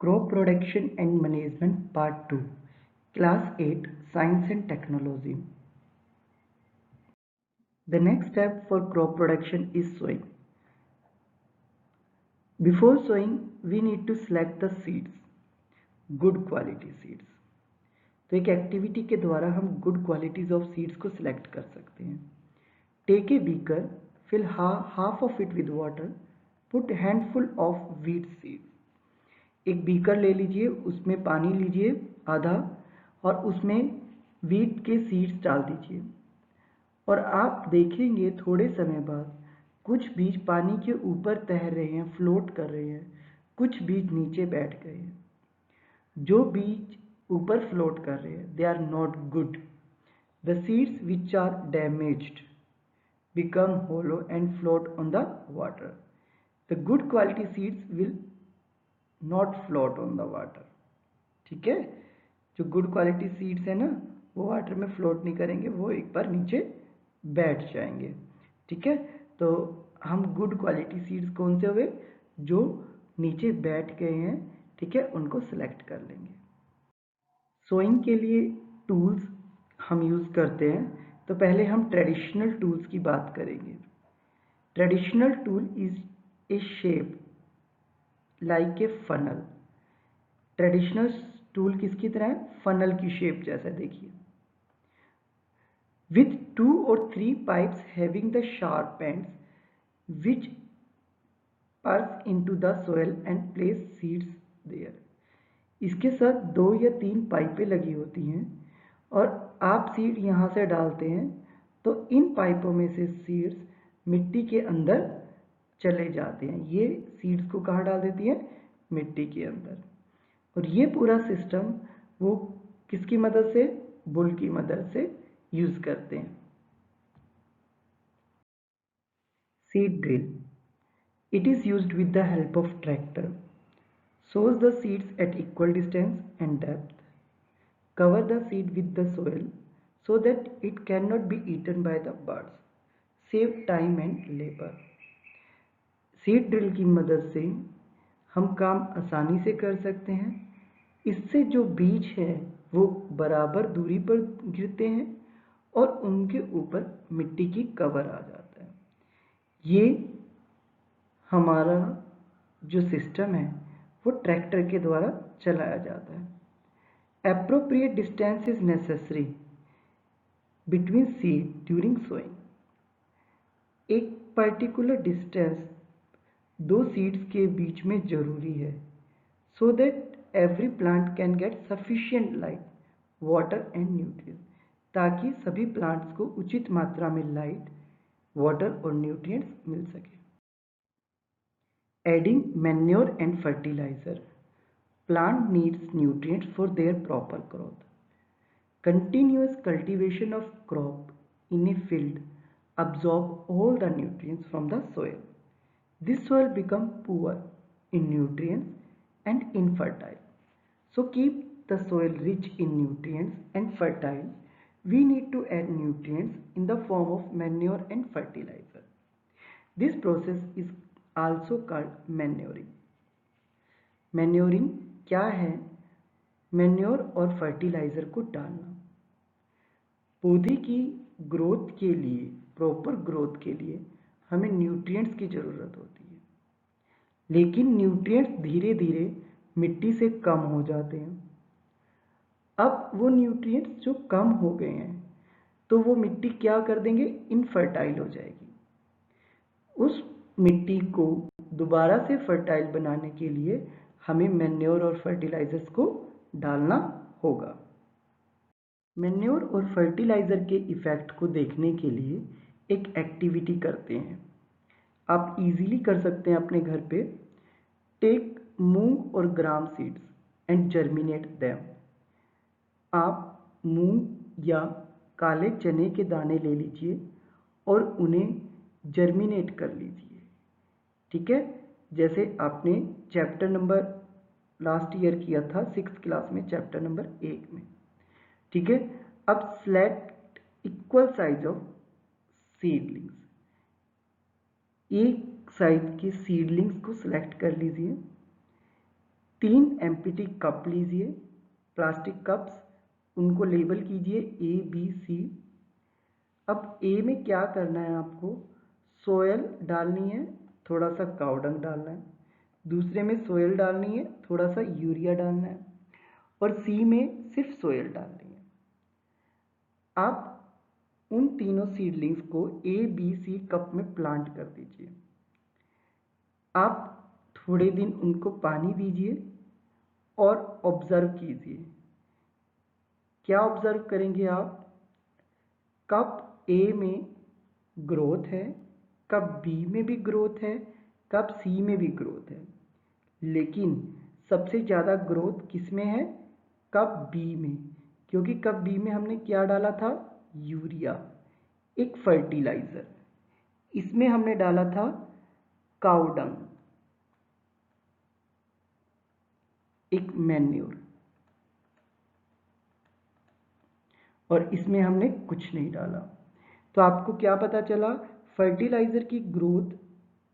Crop Production and Management Part 2, Class 8, Science and Technology. The next step for crop production is sowing. Before sowing, we need to select the seeds, good quality seeds. तो एक activity के द्वारा हम good qualities of seeds को select कर सकते हैं. Take a beaker, fill half of it with water, put handful of wheat seeds. एक बीकर ले लीजिए, उसमें पानी लीजिए आधा और उसमें वीट के सीड्स डाल दीजिए और आप देखेंगे थोड़े समय बाद कुछ बीज पानी के ऊपर तैर रहे हैं, फ्लोट कर रहे हैं, कुछ बीज नीचे बैठ गए हैं. जो बीज ऊपर फ्लोट कर रहे हैं, they are not good. The seeds which are damaged become hollow and float on the water. The good quality seeds will not float on the water. ठीक है, जो गुड क्वालिटी सीड्स है ना वो वाटर में फ्लोट नहीं करेंगे, वो एक बार नीचे बैठ जाएंगे. ठीक है, तो हम गुड क्वालिटी सीड्स कौन से हुए जो नीचे बैठ गए हैं, ठीक है, उनको सिलेक्ट कर लेंगे. सोइंग के लिए टूल्स हम यूज़ करते हैं. तो पहले हम ट्रेडिशनल टूल्स की बात करेंगे. Traditional tool is a shape like a funnel. Traditional tool किसकी तरह है? फनल की शेप जैसा. देखिए, with 2 or 3 pipes having the sharp ends which pierce into the soil and place seeds there. इसके साथ 2 या 3 पाइपें लगी होती हैं और आप सीड यहाँ से डालते हैं तो इन पाइपों में से सीड्स मिट्टी के अंदर चले जाते हैं. ये सीड्स को कहाँ डाल देती हैं? मिट्टी के अंदर. और ये पूरा सिस्टम वो किसकी मदद से? बुल की मदद से यूज करते हैं. Seed drill. It is used with the help of tractor. Sows the seeds at equal distance and depth. Cover the seed with the soil so that it cannot be eaten by the birds. Save time and labor. Seed drill की मदद से हम काम आसानी से कर सकते हैं. इससे जो बीज है वो बराबर दूरी पर गिरते हैं और उनके ऊपर मिट्टी की कवर आ जाता है. ये हमारा जो सिस्टम है वो ट्रैक्टर के द्वारा चलाया जाता है. Appropriate distance is necessary between seed during sowing. एक पर्टिकुलर डिस्टेंस 2 सीड्स के बीच में जरूरी है so that every plant can get sufficient light, water and nutrients. ताकि सभी प्लांट्स को उचित मात्रा में लाइट, वाटर और न्यूट्रिएंट्स मिल सके. Adding manure and fertilizer. Plant needs nutrients for their proper growth. Continuous cultivation of crop in a field absorb all the nutrients from the soil. This soil become poor in nutrients and infertile. So keep the soil rich in nutrients and fertile. We need to add nutrients in the form of manure and fertilizer. This process is also called manuring. Manuring क्या है? Manure और fertiliser को डालना. पौधे की growth के लिए, proper growth के लिए हमें न्यूट्रिएंट्स की ज़रूरत होती है, लेकिन न्यूट्रिएंट्स धीरे धीरे मिट्टी से कम हो जाते हैं. अब वो न्यूट्रिएंट्स जो कम हो गए हैं तो वो मिट्टी क्या कर देंगे? इनफर्टाइल हो जाएगी. उस मिट्टी को दोबारा से फर्टाइल बनाने के लिए हमें मैन्योर और फर्टिलाइजर्स को डालना होगा. मैन्योर और फर्टिलाइज़र के इफ़ेक्ट को देखने के लिए एक एक्टिविटी करते हैं. आप इजीली कर सकते हैं अपने घर पे. टेक मूंग और ग्राम सीड्स एंड जर्मिनेट देम. आप मूंग या काले चने के दाने ले लीजिए और उन्हें जर्मिनेट कर लीजिए. ठीक है, जैसे आपने चैप्टर नंबर लास्ट ईयर किया था 6th क्लास में, चैप्टर नंबर 1 में. ठीक है, अब select equal size of seedlings. एक साइज के सीडलिंग्स को सिलेक्ट कर लीजिए. 3 एम्प्टी कप लीजिए, प्लास्टिक कप्स, उनको लेबल कीजिए ABC। अब ए में क्या करना है आपको, सोयल डालनी है, थोड़ा सा काऊ डंग डालना है, दूसरे में सोयल डालनी है, थोड़ा सा यूरिया डालना है, और सी में सिर्फ सोयल डालनी है। आप उन तीनों सीडलिंग्स को ABC कप में प्लांट कर दीजिए। आप थोड़े दिन उनको पानी दीजिए और ऑब्जर्व कीजिए। क्या ऑब्जर्व करेंगे आप, कब ए में ग्रोथ है, कब बी में भी ग्रोथ है, कब सी में भी ग्रोथ है, लेकिन सबसे ज़्यादा ग्रोथ किस में है, कब बी में, क्योंकि कब बी में हमने क्या डाला था, यूरिया, एक फर्टिलाइजर। इसमें हमने डाला था काऊ डंग, एक मैन्योर, और इसमें हमने कुछ नहीं डाला। तो आपको क्या पता चला, फर्टिलाइजर की ग्रोथ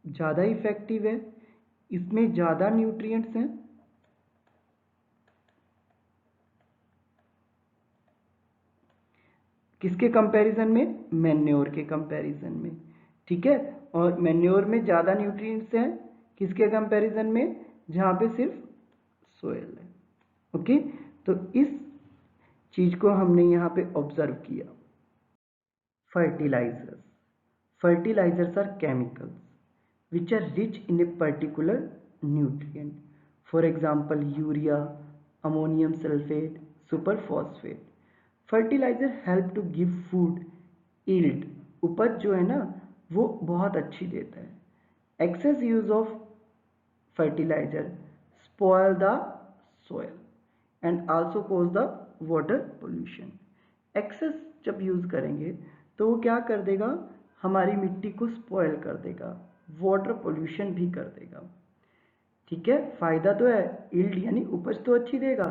ज़्यादा इफेक्टिव है, इसमें ज़्यादा न्यूट्रिएंट्स हैं, किसके कंपैरिजन में, मैन्योर के कंपैरिजन में। ठीक है, और मैन्योर में ज़्यादा न्यूट्रिएंट्स हैं किसके कंपैरिजन में, जहाँ पे सिर्फ सोयल है। ओके, तो इस चीज़ को हमने यहाँ पे ऑब्जर्व किया। Fertilisers, fertilizers are chemicals which are rich in a particular nutrient. For example, urea, ammonium sulfate, superphosphate. Fertilizer help to give food yield. उपज जो है ना वो बहुत अच्छी देता है। Excess use of fertilizer spoil the soil and also cause the water pollution. Excess जब यूज़ करेंगे तो वो क्या कर देगा, हमारी मिट्टी को स्पॉयल कर देगा, वाटर पोल्यूशन भी कर देगा। ठीक है, फ़ायदा तो है, यील्ड यानी उपज तो अच्छी देगा,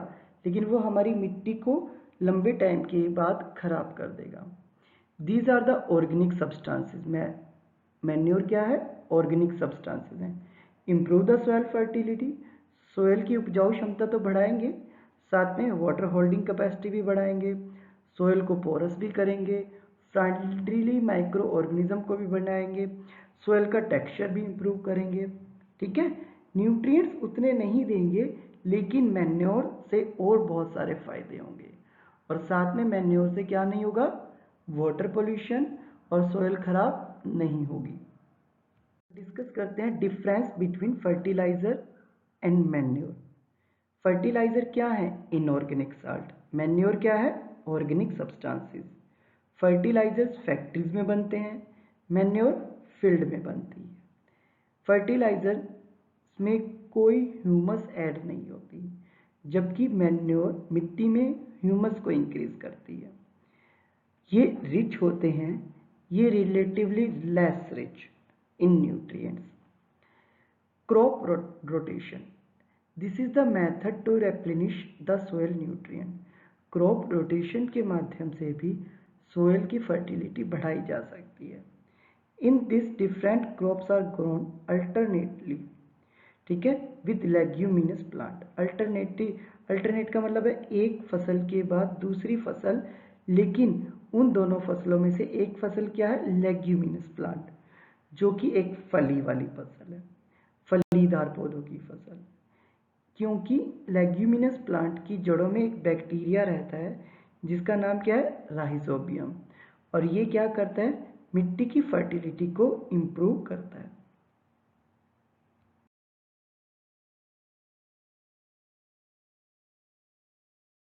लेकिन वो हमारी मिट्टी को लंबे टाइम के बाद खराब कर देगा। These are the organic substances. Manure क्या है, ऑर्गेनिक सब्सटेंसेस हैं। Improve the soil fertility, soil की उपजाऊ क्षमता तो बढ़ाएंगे, साथ में वाटर होल्डिंग कैपेसिटी भी बढ़ाएंगे, सोयल को पोरस भी करेंगे, फ्रेंडली माइक्रो ऑर्गेनिज्म को भी बनाएंगे, सोयल का टेक्सचर भी इम्प्रूव करेंगे। ठीक है, न्यूट्रिएंट्स उतने नहीं देंगे, लेकिन मैन्योर से और बहुत सारे फायदे होंगे, और साथ में मैन्योर से क्या नहीं होगा, वाटर पोल्यूशन और सोयल खराब नहीं होगी। डिस्कस करते हैं difference between fertiliser and manure. Fertiliser क्या है, इनऑर्गेनिक साल्ट, मैन्योर क्या है, ऑर्गेनिक सब्सटेंसेस। फर्टिलाइजर्स फैक्ट्रीज में बनते हैं, मैन्योर फील्ड में बनती है। फर्टिलाइजर में कोई ह्यूमस ऐड नहीं होती, जबकि मैन्योर मिट्टी में ह्यूमस को इंक्रीज करती है। ये रिच होते हैं, ये relatively less rich in nutrients. Crop rotation, this is the method to replenish the soil nutrient. Crop rotation के माध्यम से भी सोयल की फर्टिलिटी बढ़ाई जा सकती है। In this different crops are grown alternately, ठीक है, विद लेग्यूमिनस प्लांट। अल्टरनेट का मतलब है एक फसल के बाद दूसरी फसल, लेकिन उन दोनों फसलों में से एक फसल क्या है, लेग्यूमिनस प्लांट, जो कि एक फली वाली फसल है, फलीदार पौधों की फसल। क्योंकि लेग्यूमिनस प्लांट की जड़ों में एक बैक्टीरिया रहता है जिसका नाम क्या है, राइजोबियम, और ये क्या करता है, मिट्टी की फर्टिलिटी को इम्प्रूव करता है।